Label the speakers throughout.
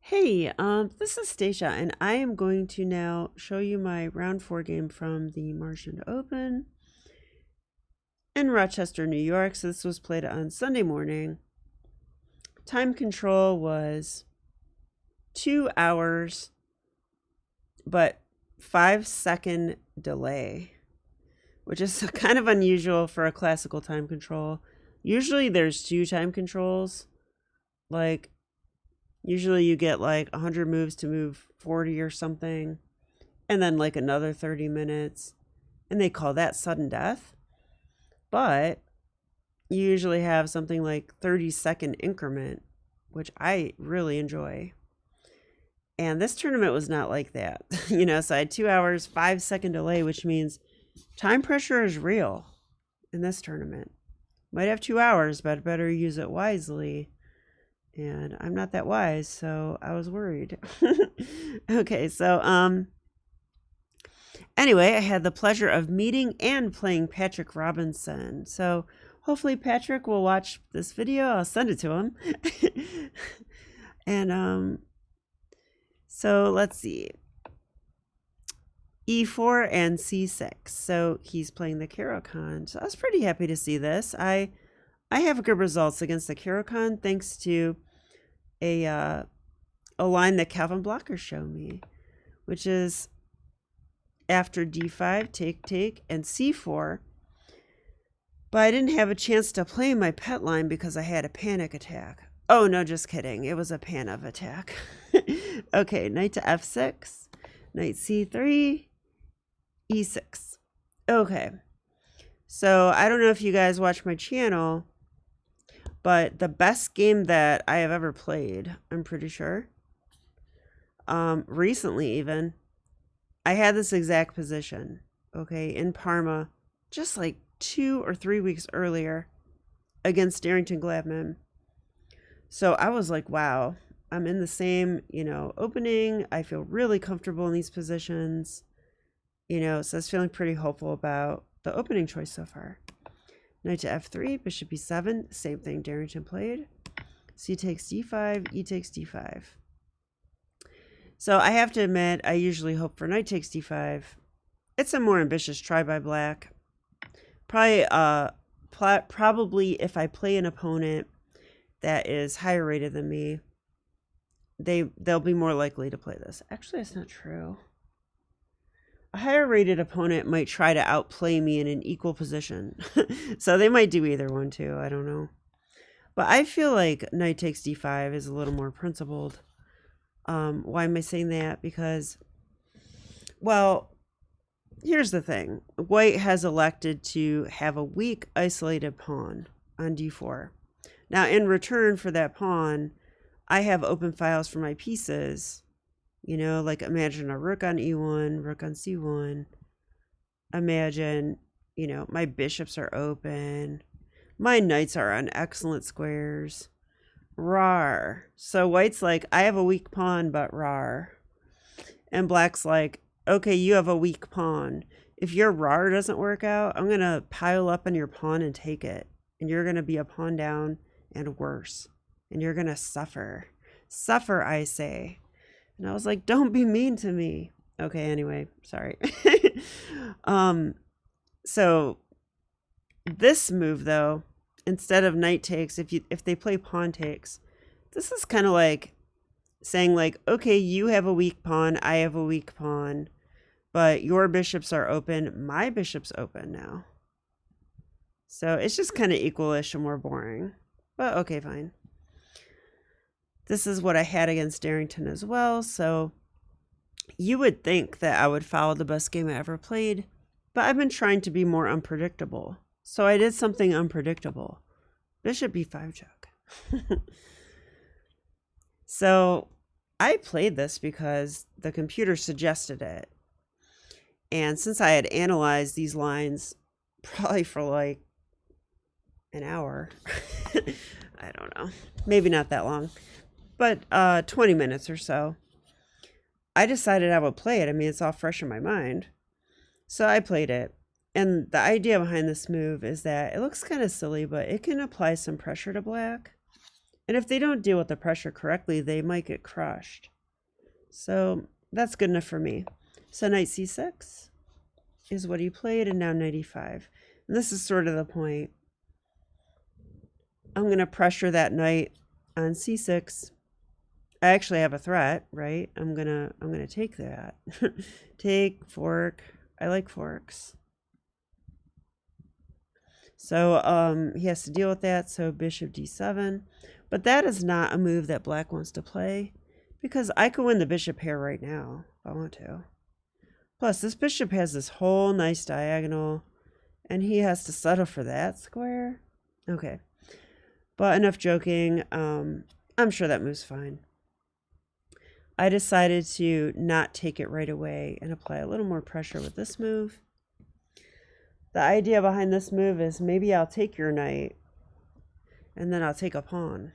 Speaker 1: Hey, this is Stacia, and I am going to now show you my round 4 game from the Marchand Open in Rochester, New York. So this was played on Sunday morning. Time control was 2 hours, but 5-second delay, which is kind of unusual for a classical time control. Usually there's 2 time controls. Like, usually you get like 100 moves to move 40 or something, and then like another 30 minutes, and they call that sudden death. But you usually have something like 30-second increment, which I really enjoy. And this tournament was not like that. So I had 2 hours, 5-second delay, which means time pressure is real in this tournament. Might have 2 hours, but better use it wisely. And I'm not that wise, so I was worried. Okay, so anyway, I had the pleasure of meeting and playing Patrick Robinson. So hopefully Patrick will watch this video. I'll send it to him. And so let's see. E4 and C6. So he's playing the Caro-Kann. So I was pretty happy to see this. I have good results against the Caro-Kann thanks to a line that Calvin Blocker showed me, which is after D5, take, and C4. But I didn't have a chance to play my pet line because I had a panic attack. Oh, no, just kidding. It was a Panov attack. Okay, knight to F6, knight C3, E6. Okay, so I don't know if you guys watch my channel, but the best game that I have ever played, I'm pretty sure, recently even, I had this exact position, okay, in Parma, just like 2 or 3 weeks earlier against Darrington Gladman. So I was like, wow, I'm in the same, opening. I feel really comfortable in these positions, so I was feeling pretty hopeful about the opening choice so far. Knight to F3, bishop E7, same thing Darrington played. C takes D5, E takes D5. So I have to admit, I usually hope for knight takes D5. It's a more ambitious try by black. Probably if I play an opponent that is higher rated than me, they'll be more likely to play this. Actually, that's not true. A higher rated opponent might try to outplay me in an equal position. So they might do either one too. I don't know. But I feel like knight takes D5 is a little more principled. Why am I saying that? Because, well, here's the thing. White has elected to have a weak isolated pawn on D4. Now, in return for that pawn, I have open files for my pieces. Like imagine a rook on E1, rook on C1. Imagine, my bishops are open. My knights are on excellent squares. Rar. So white's like, I have a weak pawn, but rar. And black's like, okay, you have a weak pawn. If your rar doesn't work out, I'm going to pile up on your pawn and take it. And you're going to be a pawn down and worse. And you're going to suffer. Suffer, I say. And I was like, don't be mean to me. Okay, anyway, sorry. So this move though, instead of knight takes, if they play pawn takes, this is kind of like saying like, okay, you have a weak pawn, I have a weak pawn, but your bishops are open, my bishop's open now. So it's just kind of equalish and more boring. But okay, fine. This is what I had against Darrington as well, so you would think that I would follow the best game I ever played, but I've been trying to be more unpredictable. So I did something unpredictable. Bishop B5 check. So I played this because the computer suggested it. And since I had analyzed these lines probably for like an hour, I don't know, maybe not that long, but 20 minutes or so, I decided I would play it. I mean, it's all fresh in my mind. So I played it. And the idea behind this move is that it looks kind of silly, but it can apply some pressure to black. And if they don't deal with the pressure correctly, they might get crushed. So that's good enough for me. So knight c6 is what he played, and now knight e5. And this is sort of the point. I'm going to pressure that knight on c6. I actually have a threat, right? I'm gonna take that. Take, fork. I like forks. So he has to deal with that. So bishop d7. But that is not a move that black wants to play, because I could win the bishop pair right now if I want to. Plus, this bishop has this whole nice diagonal, and he has to settle for that square. Okay. But enough joking. I'm sure that move's fine. I decided to not take it right away and apply a little more pressure with this move. The idea behind this move is maybe I'll take your knight, and then I'll take a pawn.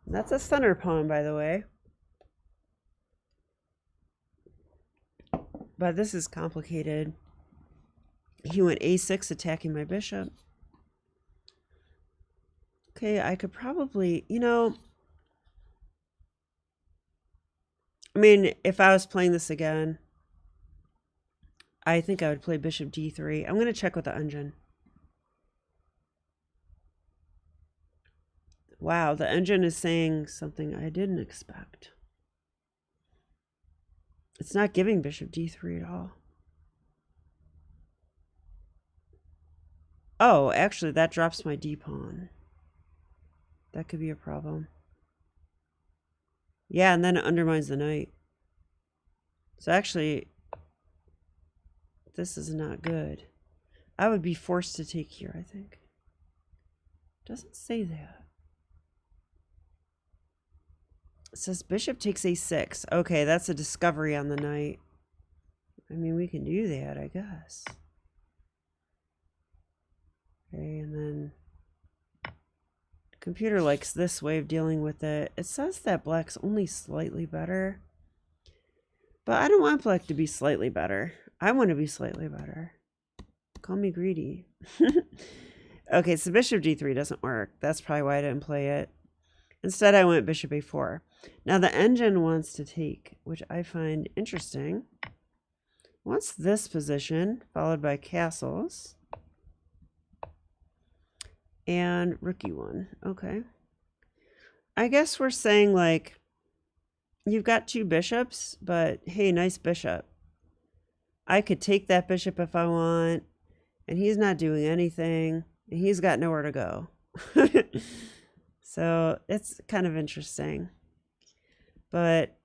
Speaker 1: And that's a center pawn, by the way. But this is complicated. He went a6, attacking my bishop. Okay, I could probably, you know, I mean, if I was playing this again, I think I would play bishop d3. I'm going to check with the engine. Wow, the engine is saying something I didn't expect. It's not giving bishop d3 at all. Oh, actually, that drops my d-pawn. That could be a problem. Yeah, and then it undermines the knight. So actually, this is not good. I would be forced to take here, I think. Doesn't say that. It says bishop takes a6. Okay, that's a discovery on the knight. I mean, we can do that, I guess. Okay, and then computer likes this way of dealing with it. It says that black's only slightly better. But I don't want black to be slightly better. I want to be slightly better. Call me greedy. Okay, so bishop d3 doesn't work. That's probably why I didn't play it. Instead, I went bishop a4. Now the engine wants to take, which I find interesting. Wants this position, followed by castles. And rook e1. Okay. I guess we're saying, like, you've got two bishops, but hey, nice bishop. I could take that bishop if I want, and he's not doing anything, and he's got nowhere to go. So it's kind of interesting. But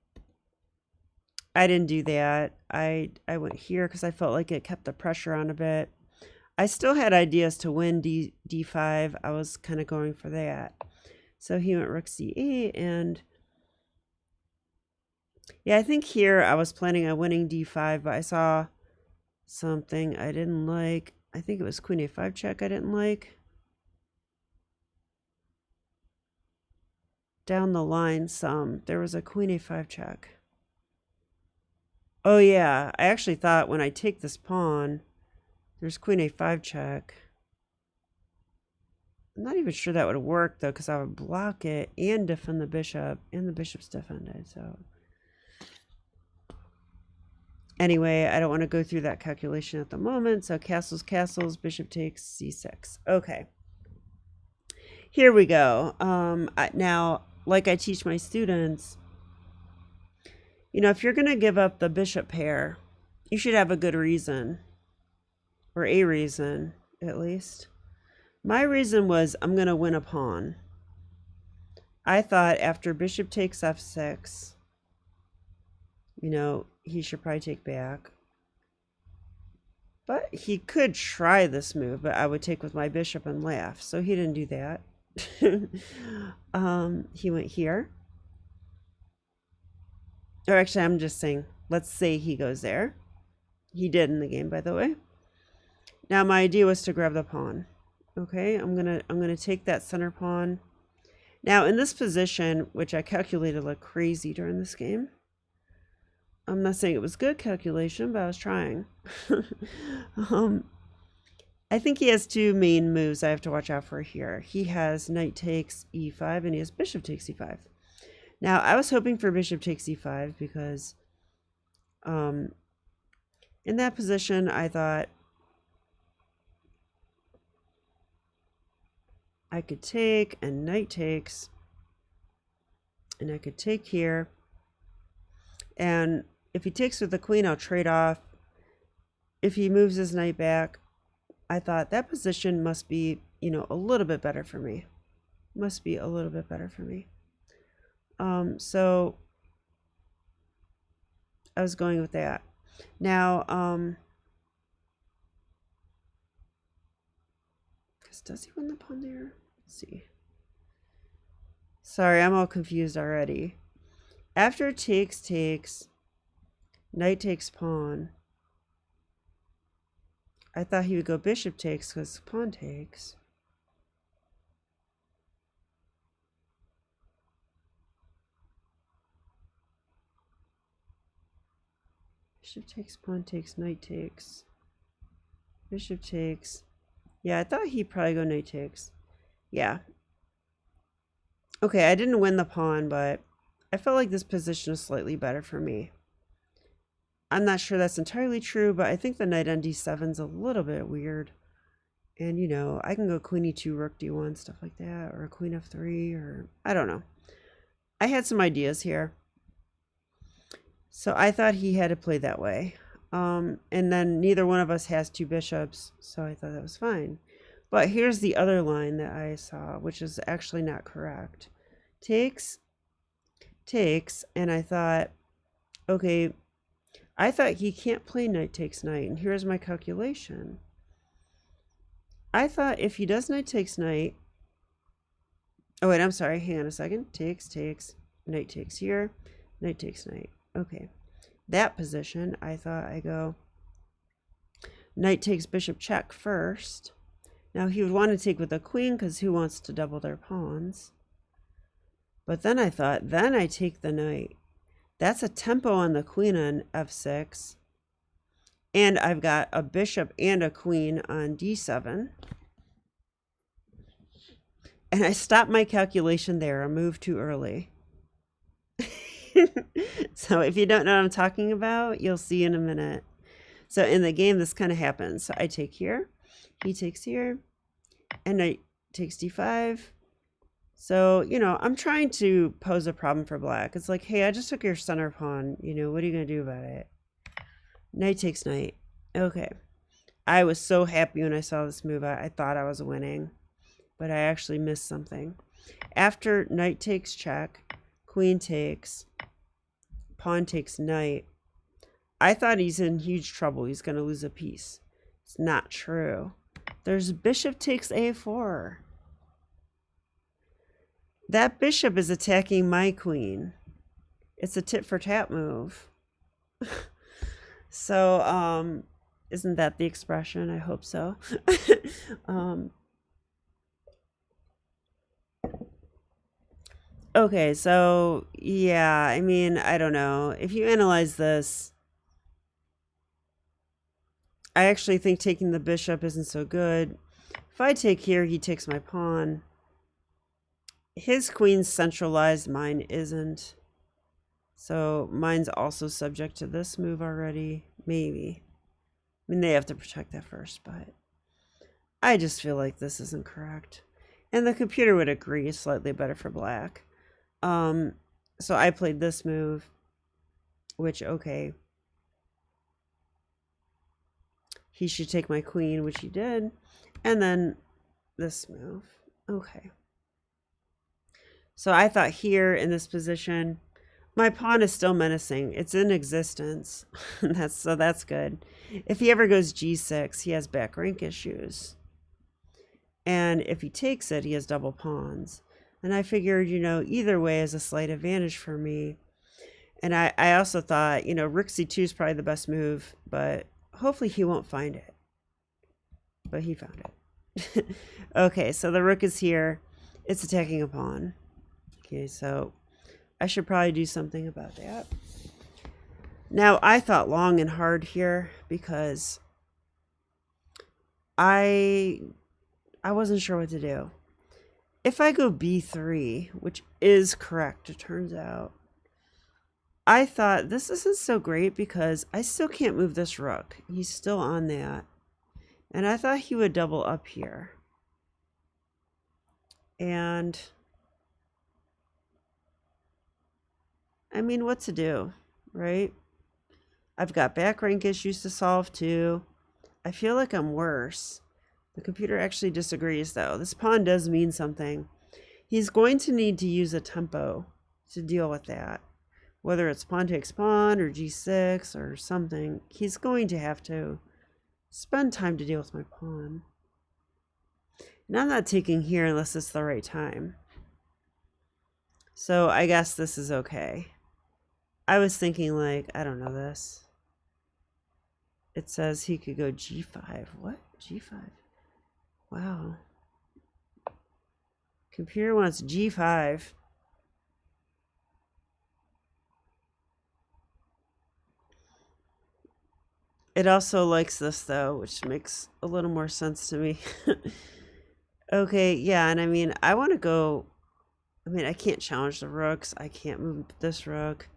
Speaker 1: I didn't do that. I went here because I felt like it kept the pressure on a bit. I still had ideas to win d5. I was kind of going for that. So he went rook c8, and yeah, I think here I was planning on winning d5, but I saw something I didn't like. I think it was queen a5 check I didn't like. Down the line some, there was a queen a5 check. Oh yeah, I actually thought when I take this pawn, there's queen a5 check. I'm not even sure that would work though, because I would block it and defend the bishop, and the bishop's defended. So anyway, I don't want to go through that calculation at the moment. So castles, castles, bishop takes c6. Okay, here we go. Now, like I teach my students, you know, if you're going to give up the bishop pair, you should have a good reason, or a reason at least. My reason was I'm going to win a pawn. I thought after bishop takes f6, you know, he should probably take back. But he could try this move, but I would take with my bishop and laugh. So he didn't do that. He went here. Or actually, I'm just saying, let's say he goes there. He did in the game, by the way. Now my idea was to grab the pawn. Okay, I'm gonna take that center pawn. Now in this position, which I calculated like crazy during this game. I'm not saying it was good calculation, but I was trying. And I think he has two main moves I have to watch out for here. He has knight takes e5 and he has bishop takes e5. Now, I was hoping for bishop takes e5 because in that position, I thought I could take and knight takes, and I could take here. And if he takes with the queen, I'll trade off. If he moves his knight back, I thought that position must be, you know, a little bit better for me. Must be a little bit better for me. So I was going with that. Now, does he win the pawn there? Let's see. Sorry, I'm all confused already. After takes, knight takes pawn. I thought he would go bishop takes because pawn takes. Bishop takes, pawn takes, knight takes. Bishop takes. Yeah, I thought he'd probably go knight takes. Yeah. Okay, I didn't win the pawn, but I felt like this position is slightly better for me. I'm not sure that's entirely true, but I think the knight on d7 is a little bit weird. And, you know, I can go queen e2, rook d1, stuff like that, or queen f3, or I don't know. I had some ideas here. So I thought he had to play that way. And then neither one of us has two bishops, so I thought that was fine. But here's the other line that I saw, which is actually not correct. Takes, and I thought, okay, I thought he can't play knight takes knight, and here's my calculation. I thought if he does knight takes knight, oh wait, I'm sorry, hang on a second. Takes, knight takes here, knight takes knight. Okay, that position, I thought I go knight takes bishop check first. Now he would want to take with the queen because who wants to double their pawns? But then I thought, then I take the knight. That's a tempo on the queen on f6. And I've got a bishop and a queen on d7. And I stopped my calculation there. I moved too early. So if you don't know what I'm talking about, you'll see in a minute. So in the game, this kind of happens. So I take here, he takes here, and knight takes d5. So, you know, I'm trying to pose a problem for black. It's like, hey, I just took your center pawn. You know, what are you going to do about it? Knight takes knight. Okay. I was so happy when I saw this move. I thought I was winning, but I actually missed something. After knight takes check, queen takes, pawn takes knight, I thought he's in huge trouble. He's going to lose a piece. It's not true. There's bishop takes a4. That bishop is attacking my queen. It's a tit for tat move. So, isn't that the expression? I hope so. Okay, so yeah, I mean, I don't know. If you analyze this, I actually think taking the bishop isn't so good. If I take here, he takes my pawn. His queen's centralized, mine isn't. So mine's also subject to this move already. Maybe. I mean, they have to protect that first, but I just feel like this isn't correct. And the computer would agree it's slightly better for black. So I played this move, which, okay. He should take my queen, which he did. And then this move. Okay. So I thought here in this position, my pawn is still menacing. It's in existence. That's good. If he ever goes g6, he has back rank issues. And if he takes it, he has double pawns. And I figured, you know, either way is a slight advantage for me. And I also thought, you know, rook c2 is probably the best move, but hopefully he won't find it. But he found it. Okay, so the rook is here. It's attacking a pawn. Okay, so I should probably do something about that. Now, I thought long and hard here because I wasn't sure what to do. If I go b3, which is correct, it turns out, I thought this isn't so great because I still can't move this rook. He's still on that. And I thought he would double up here. And I mean, what to do, right? I've got back rank issues to solve too. I feel like I'm worse. The computer actually disagrees though. This pawn does mean something. He's going to need to use a tempo to deal with that. Whether it's pawn takes pawn or g6 or something, he's going to have to spend time to deal with my pawn. And I'm not taking here unless it's the right time. So I guess this is okay. I was thinking like, I don't know this. It says he could go g5. What? g5? Wow. Computer wants g5. It also likes this though, which makes a little more sense to me. Okay, yeah, and I mean, I want to go... I mean, I can't challenge the rooks. I can't move this rook.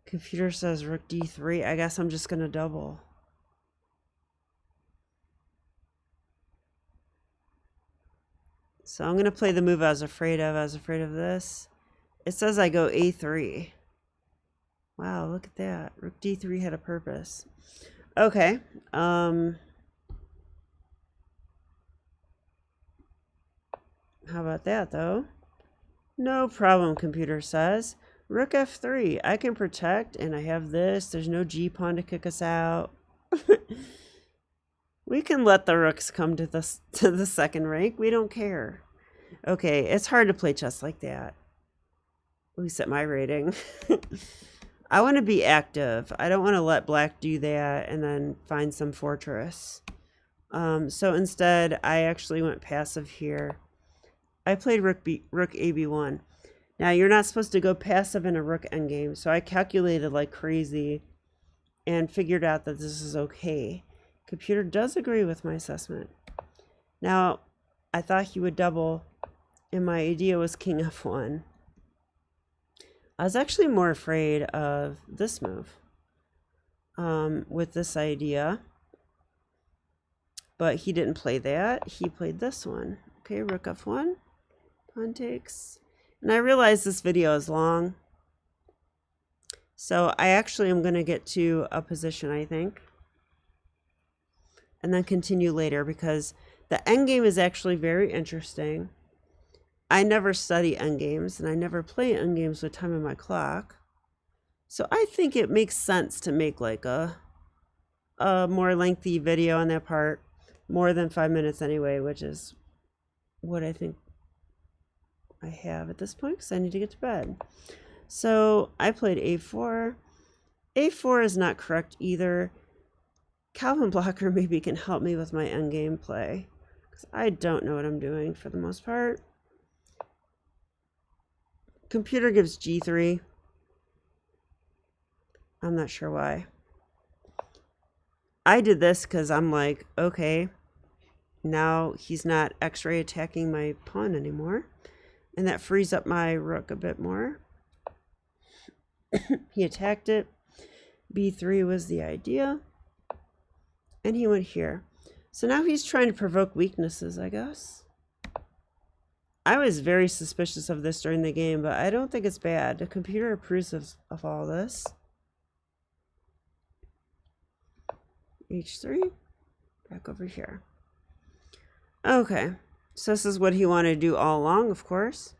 Speaker 1: Computer says rook d3. I guess I'm just going to double. So I'm going to play the move I was afraid of. I was afraid of this. It says I go a3. Wow, look at that. Rook d3 had a purpose. Okay. How about that, though? No problem, computer says. Rook f3. I can protect, and I have this. There's no g-pawn to kick us out. We can let the rooks come to the second rank. We don't care. Okay, it's hard to play chess like that. At least at my rating. I want to be active. I don't want to let black do that and then find some fortress. So instead, I actually went passive here. I played rook ab1. Now, you're not supposed to go passive in a rook endgame, so I calculated like crazy and figured out that this is okay. Computer does agree with my assessment. Now, I thought he would double, and my idea was king f1. I was actually more afraid of this move with this idea, but he didn't play that. He played this one. Okay, rook f1, pawn takes. And I realize this video is long, so I actually am going to get to a position, I think, and then continue later because the endgame is actually very interesting. I never study endgames, and I never play endgames with time on my clock. So I think it makes sense to make like a more lengthy video on that part, more than 5 minutes anyway, which is what I think I have at this point because I need to get to bed. So I played a4. a4 is not correct either. Calvin Blocker maybe can help me with my endgame play because I don't know what I'm doing for the most part. Computer gives g3. I'm not sure why. I did this because I'm like, okay, now he's not x-ray attacking my pawn anymore. And that frees up my rook a bit more. He attacked it. b3 was the idea. And he went here. So now he's trying to provoke weaknesses, I guess. I was very suspicious of this during the game, but I don't think it's bad. The computer approves of all this. h3. Back over here. Okay. So this is what he wanted to do all along, of course.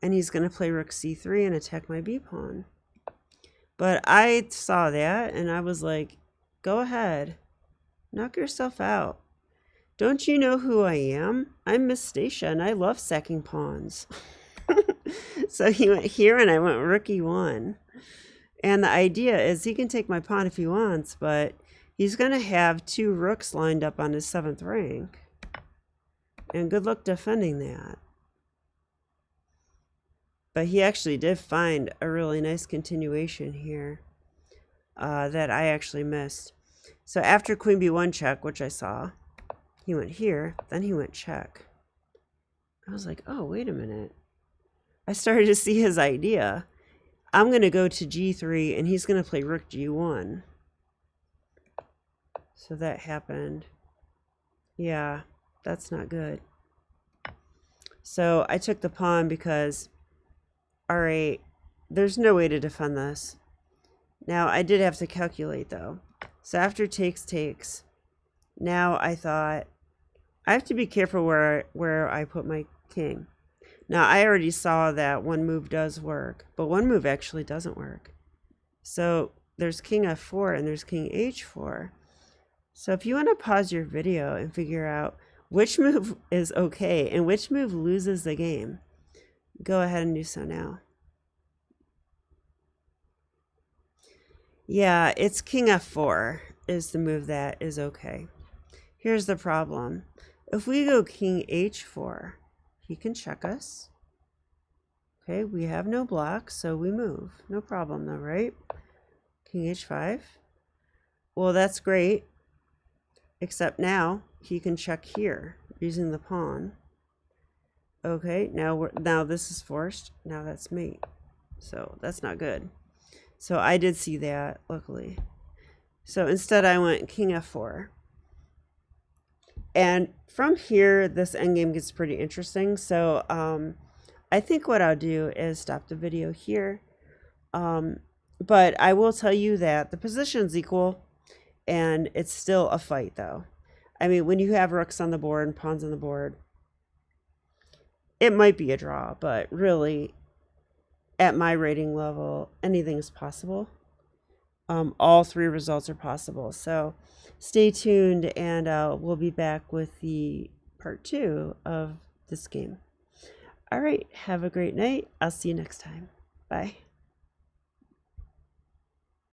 Speaker 1: And he's going to play rook c3 and attack my b-pawn. But I saw that, and I was like, go ahead. Knock yourself out. Don't you know who I am? I'm Miss Stacia, and I love sacking pawns. So he went here, and I went rook e1. And the idea is he can take my pawn if he wants, but he's going to have 2 rooks lined up on his 7th rank. And good luck defending that. But he actually did find a really nice continuation here that I actually missed. So after queen b1 check, which I saw, He went here, then he went check. I was like, oh, wait a minute. I started to see his idea. I'm going to go to g3, and he's going to play rook g1. So that happened. Yeah, that's not good. So I took the pawn because, all right, there's no way to defend this. Now, I did have to calculate, though. So after takes, now I thought, I have to be careful where I put my king. Now, I already saw that one move does work, but one move actually doesn't work. So there's king f4 and there's king h4. So if you want to pause your video and figure out which move is okay and which move loses the game, go ahead and do so now. Yeah, it's king f4 is the move that is okay. Here's the problem. If we go king h4, he can check us. Okay, we have no block, so we move. No problem though, right? King h5. Well, that's great. Except now he can check here using the pawn. Okay, now this is forced. Now that's mate. So that's not good. So I did see that, luckily. So instead I went king f4. And from here, this endgame gets pretty interesting. So I think what I'll do is stop the video here. But I will tell you that the position's equal. And it's still a fight, though. I mean, when you have rooks on the board and pawns on the board, it might be a draw, but really, at my rating level, anything is possible. All three results are possible. So stay tuned, and we'll be back with the part 2 of this game. All right, have a great night. I'll see you next time. Bye.